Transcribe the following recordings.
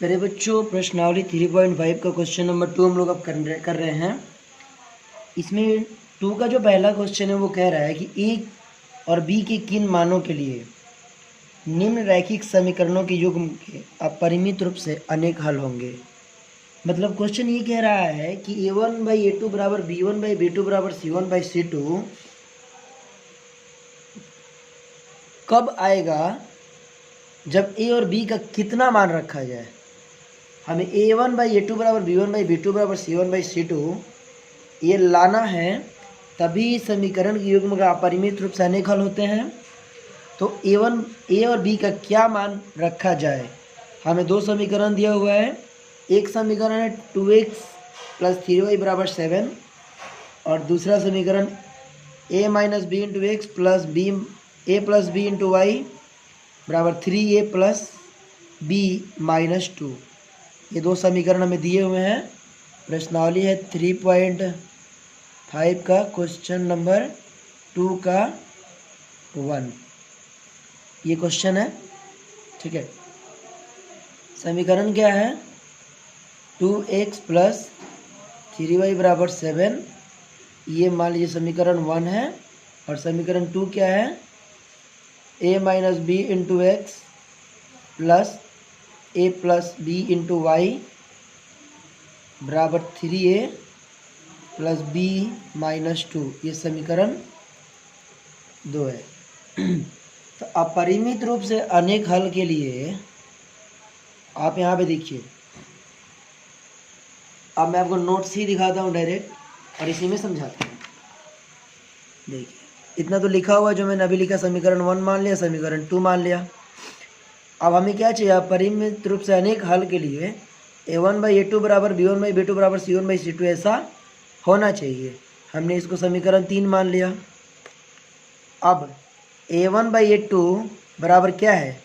मेरे बच्चों, प्रश्नावली 3.5 का क्वेश्चन नंबर 2 हम लोग अब कर रहे हैं। इसमें 2 का जो पहला क्वेश्चन है वो कह रहा है कि ए और बी के किन मानों के लिए निम्न रैखिक समीकरणों के युग्म के अपरिमित रूप से अनेक हल होंगे। मतलब क्वेश्चन ये कह रहा है कि a1/a2 बराबर b1/b2 बराबर c1/c2 कब आएगा जब ए और बी का कितना मान रखा जाए। हमें a1/a2 बराबर b1/b2 बराबर c1/c2 ये लाना है, तभी समीकरण के युग्म का अपरिमित रूप से अनेक हल होते हैं। तो ए और बी का क्या मान रखा जाए। हमें दो समीकरण दिया हुआ है। एक समीकरण है 2x + 3y बराबर 7 और दूसरा समीकरण a - b × x plus a + b × y बराबर 3a + b - 2। ये दो समीकरण हमें दिए हुए हैं। प्रश्नावली है 3.5 का क्वेश्चन नंबर 2 का 1 ये क्वेश्चन है। ठीक है, समीकरण क्या है 2x + 3y बराबर 7, ये मान लीजिए समीकरण 1 है। और समीकरण 2 क्या है a - b × x plus a + b × y बराबर 3a + b - 2, ये समीकरण 2 है। तो अपरिमित रूप से अनेक हल के लिए आप यहाँ पे देखिए, अब मैं आपको नोट्स ही दिखाता हूँ डायरेक्ट और इसी में समझाता हूँ। देखिए, इतना तो लिखा हुआ जो मैंने अभी लिखा, समीकरण 1 मान लिया, समीकरण 2 मान लिया। अब हमें क्या चाहिए, अपरिमित रूप से अनेक हल के लिए a1/a2 बराबर b1/b2 बराबर c1/c2 ऐसा होना चाहिए। हमने इसको समीकरण 3 मान लिया। अब a1/a2 बराबर क्या है,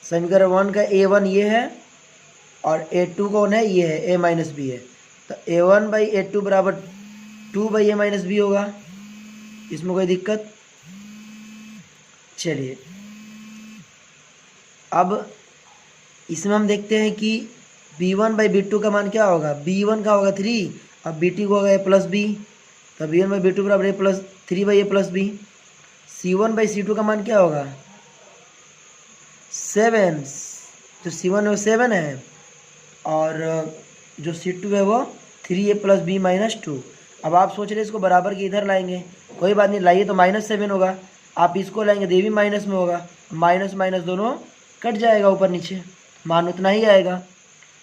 समीकरण 1 का a1 ये है और a2 कौन है, ये है a - b है। तो a1/a2 बराबर 2/a - b होगा। इसमें कोई दिक्कत? चलिए, अब इसमें हम देखते हैं कि b1/b2 का मान क्या होगा, b1 का होगा 3, अब b2 को होगा a + b, तो b1/b2 बराबर a + 3/a + b। c1/c2 का मान क्या होगा 7, जो c1 है वो 7 है और जो c2 है वो 3a + b - 2। अब आप सोच रहे इसको बराबर के इधर लाएंगे, कोई बात नहीं, लाइए तो -7 होगा। आप इसको लाएंगे तो ये भी माइनस में होगा, माइनस माइनस दोनों कट जाएगा, ऊपर नीचे मान उतना ही आएगा।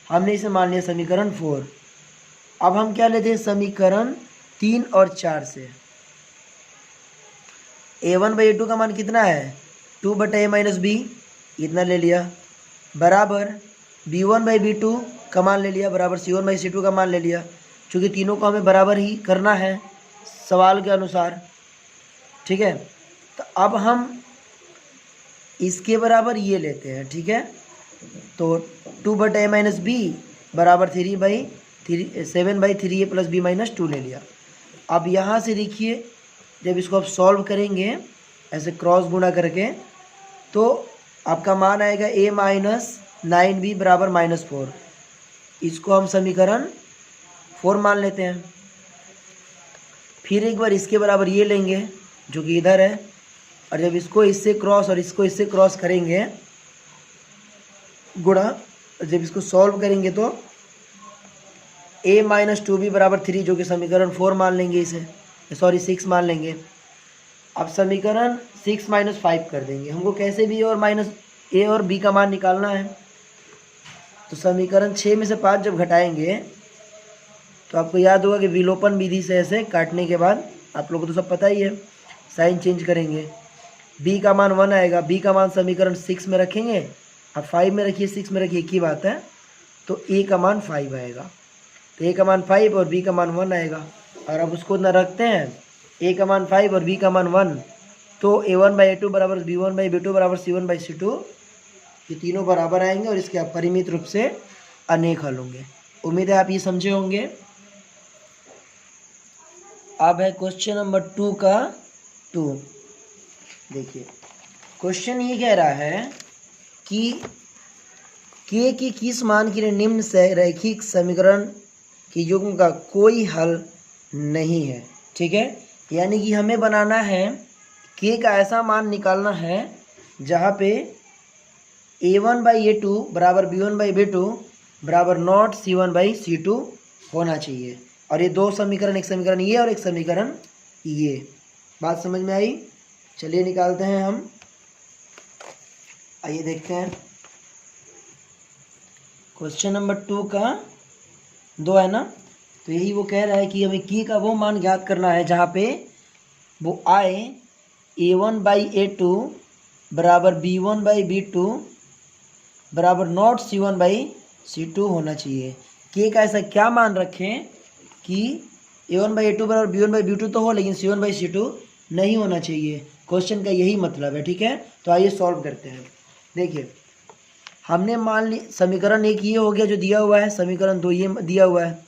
हमने इसे मान लिया समीकरण 4। अब हम क्या लेते हैं, समीकरण 3 और 4 से a1/a2 का मान कितना है 2/a - b, इतना ले लिया, बराबर b1/b2 का मान ले लिया, बराबर c1/c2 का मान ले लिया। क्योंकि तीनों को हमें बराबर ही करना है सवाल के अनुसार। ठीक है, तो अब हम इसके बराबर ये लेते हैं। ठीक है, तो 2/a - b बराबर 7/3a + b - 2 ले लिया। अब यहाँ से देखिए, जब इसको आप सॉल्व करेंगे ऐसे क्रॉस गुणा करके, तो आपका मान आएगा a - 9b बराबर -4। इसको हम समीकरण 4 मान लेते हैं। फिर एक बार इसके बराबर ये लेंगे जो कि इधर है, और जब इसको इससे क्रॉस और इसको इससे क्रॉस करेंगे गुणा, जब इसको सॉल्व करेंगे तो a - 2b बराबर 3, जो कि समीकरण 4 मान लेंगे, इसे सॉरी 6 मान लेंगे। अब समीकरण 6 - 5 कर देंगे। हमको कैसे भी और a और b का मान निकालना है। तो समीकरण 6 में से 5 जब घटाएंगे तो आपको याद होगा कि विलोपन विधि से ऐसे काटने के बाद, आप लोगों को तो सब पता ही है, साइन चेंज करेंगे, b का मान 1 आएगा। b का मान समीकरण 6 में रखेंगे, अब 5 में रखिए, 6 में रखिए, एक ही बात है। तो a का मान 5 आएगा, तो a का मान 5 और b का मान 1 आएगा। और अब उसको ना रखते हैं, a का मान 5 और b का मान 1, तो a1/a2 बराबर b1/b2 बराबर c1/c2, ये तीनों बराबर आएंगे और इसके अपरिमित रूप से अनेक हल होंगे। उम्मीद है आप ये समझे होंगे। अब है क्वेश्चन नंबर 2 का 2। देखिए, क्वेश्चन ये कह रहा है कि के की किस मान के लिए निम्न से रैखिक समीकरण के युग्म का कोई हल नहीं है। ठीक है, यानी कि हमें बनाना है के का ऐसा मान निकालना है जहाँ पे a1/a2 बराबर b1/b2 बराबर नॉट c1/c2 होना चाहिए। और ये दो समीकरण, एक समीकरण ये और एक समीकरण ये। बात समझ में आई? चलिए निकालते हैं हम। आइए देखते हैं क्वेश्चन नंबर 2 का 2 है ना। तो यही वो कह रहा है कि हमें की का वो मान ज्ञात करना है जहाँ पे वो आए a1/a2 बराबर b1/b2 बराबर नॉट c1/c2 होना चाहिए। के का ऐसा क्या मान रखें कि a1/a2 बराबर b1/b2 तो हो, लेकिन c1/c2 नहीं होना चाहिए। क्वेश्चन का यही मतलब है। ठीक है, तो आइए सॉल्व करते हैं। देखिए, हमने मान ली समीकरण एक ये हो गया जो दिया हुआ है, समीकरण 2 ये दिया हुआ है।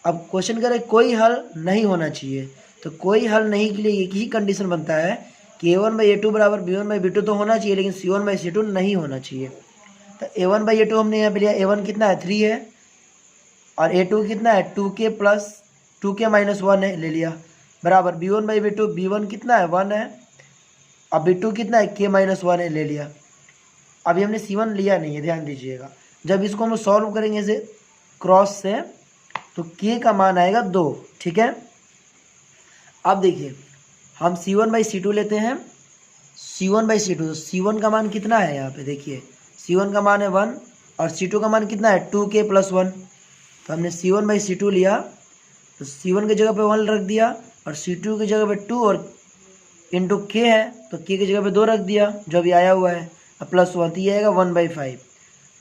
अब क्वेश्चन करें कोई हल नहीं होना चाहिए, तो कोई हल नहीं के लिए एक ही कंडीशन बनता है कि a1/a2 बराबर b1/b2 तो होना चाहिए, लेकिन c1/c2 नहीं होना चाहिए। तो a1/a2 हमने यहाँ पे लिया, a1 कितना है 3 है और a2 कितना है 2k प्लस 2k माइनस 1 है, ले लिया, बराबर b1/b2 b1 कितना है 1 है और b2 कितना है k माइनस 1 है, ले लिया। अभी हमने c1 लिया नहीं है, ध्यान दीजिएगा। जब इसको हम सॉल्व करेंगे इसे क्रॉस से तो k का मान आएगा 2। ठीक है, अब देखिए हम c1/c2 लेते हैं, c1/c2, तो c1 का मान कितना है यहाँ पे देखिए, c1 का मान है 1 और c2 का मान कितना है 2k प्लस 1। तो हमने c1/c2 लिया, तो c1 की जगह पे 1 रख दिया और c2 की जगह पे 2 और इंटू k है तो k की जगह पे 2 रख दिया जो अभी आया हुआ है, अब प्लस 1 तो ये आएगा 1/5।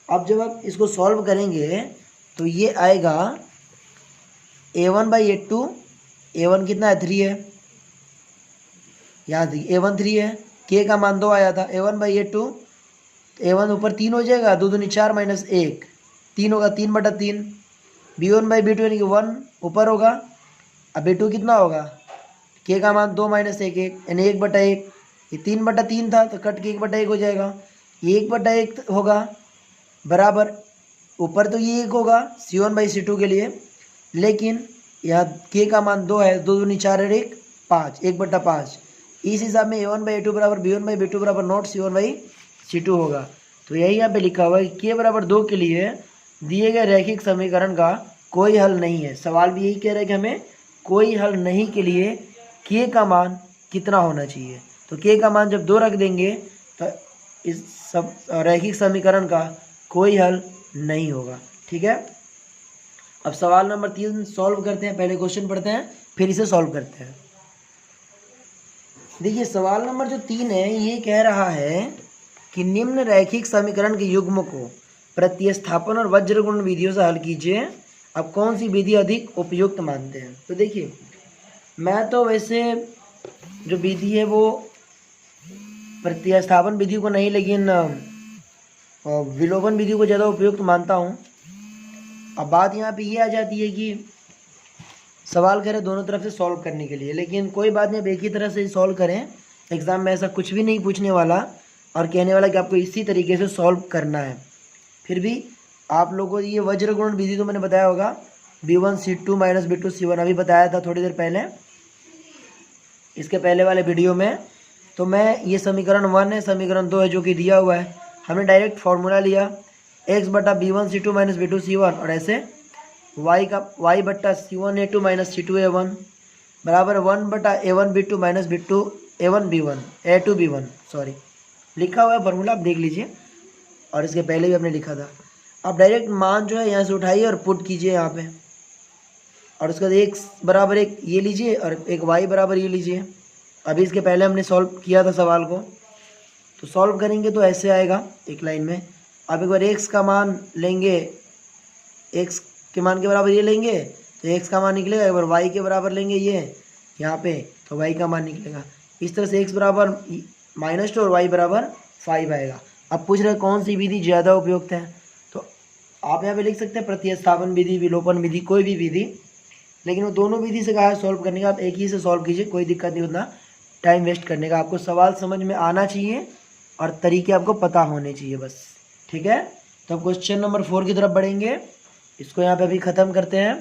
अब जब आप इसको सॉल्व करेंगे तो ये आएगा a1/a2, a1 कितना है 3 है, यहाँ देखिए a1 3 है, k का मान 2 आया था, a1/a2, a1 ऊपर 3 हो जाएगा, 2 दूनी 4 माइनस 1 3 होगा, 3/3, b1/b2 यानी कि 1 ऊपर होगा, अब b2 कितना होगा, k का मान 2 माइनस 1 यानी 1/1, ये 3/3 था तो कट के 1/1 हो जाएगा, ये 1/1 होगा, बराबर ऊपर तो ये 1 होगा c1/c2 के लिए, लेकिन यहाँ k का मान 2 है, 2 दूनी 4 और 1 5, 1/5। इस हिसाब में a1/a2 बराबर b1/b2 बराबर नॉट c1/c2 होगा। तो यही यहाँ पे लिखा हुआ है कि k बराबर 2 के लिए दिए गए रैखिक समीकरण का कोई हल नहीं है। सवाल भी यही कह रहा है कि हमें कोई हल नहीं के लिए k का मान कितना होना चाहिए। तो k का मान जब 2 रख देंगे तो इस सब रैखिक समीकरण का कोई हल नहीं होगा। ठीक है, अब सवाल नंबर 3 सॉल्व करते हैं। पहले क्वेश्चन पढ़ते हैं फिर इसे सॉल्व करते हैं। देखिए सवाल नंबर जो 3 है ये कह रहा है कि निम्न रैखिक समीकरण के युग्म को प्रतिस्थापन और वज्रगुण विधियों से हल कीजिए। अब कौन सी विधि अधिक उपयुक्त मानते हैं? तो देखिए मैं तो वैसे जो विधि है वो प्रतिस्थापन विधि को नहीं, लेकिन विलोपन विधि को ज़्यादा उपयुक्त मानता हूँ। अब बात यहाँ पे ये आ जाती है कि सवाल करें दोनों तरफ से सॉल्व करने के लिए, लेकिन कोई बात नहीं, अब एक ही तरह से सॉल्व करें। एग्ज़ाम में ऐसा कुछ भी नहीं पूछने वाला और कहने वाला कि आपको इसी तरीके से सॉल्व करना है। फिर भी आप लोगों को ये वज्रगुण विधि तो मैंने बताया होगा, b1c2 माइनस b2c1 अभी बताया था थोड़ी देर पहले इसके पहले वाले वीडियो में। तो मैं ये समीकरण 1 है, समीकरण 2 है जो कि दिया हुआ है, हमने डायरेक्ट फार्मूला लिया x/b1c2 माइनस b2c1 और ऐसे y/c1a2 माइनस c2a1 बराबर 1/a1b2 minus a1b1 a2b1 sorry लिखा हुआ है फार्मूला, आप देख लीजिए और इसके पहले भी हमने लिखा था। आप डायरेक्ट मान जो है यहाँ से उठाइए और पुट कीजिए यहाँ पे, और उसके बाद x बराबर 1 ये लीजिए और एक y बराबर ये लीजिए। अभी इसके पहले हमने सॉल्व किया था सवाल को, तो सॉल्व करेंगे तो ऐसे आएगा एक लाइन में। अब एक बार x का मान लेंगे, x के मान के बराबर ये लेंगे तो x का मान निकलेगा, एक बार y के बराबर लेंगे ये यहाँ पे तो y का मान निकलेगा। इस तरह से x बराबर -2 और y बराबर 5 आएगा। अब पूछ रहे कौन सी विधि ज़्यादा उपयुक्त है, तो आप यहाँ पे लिख सकते हैं प्रतिस्थापन विधि, विलोपन विधि, कोई भी विधि, लेकिन वो दोनों विधि से कहा है सॉल्व करने का। आप एक ही से सॉल्व कीजिए, कोई दिक्कत नहीं, उतना टाइम वेस्ट करने का। आपको सवाल समझ में आना चाहिए और तरीके आपको पता होने चाहिए बस। ठीक है, तो अब क्वेश्चन नंबर 4 की तरफ बढ़ेंगे। इसको यहाँ पे अभी ख़त्म करते हैं।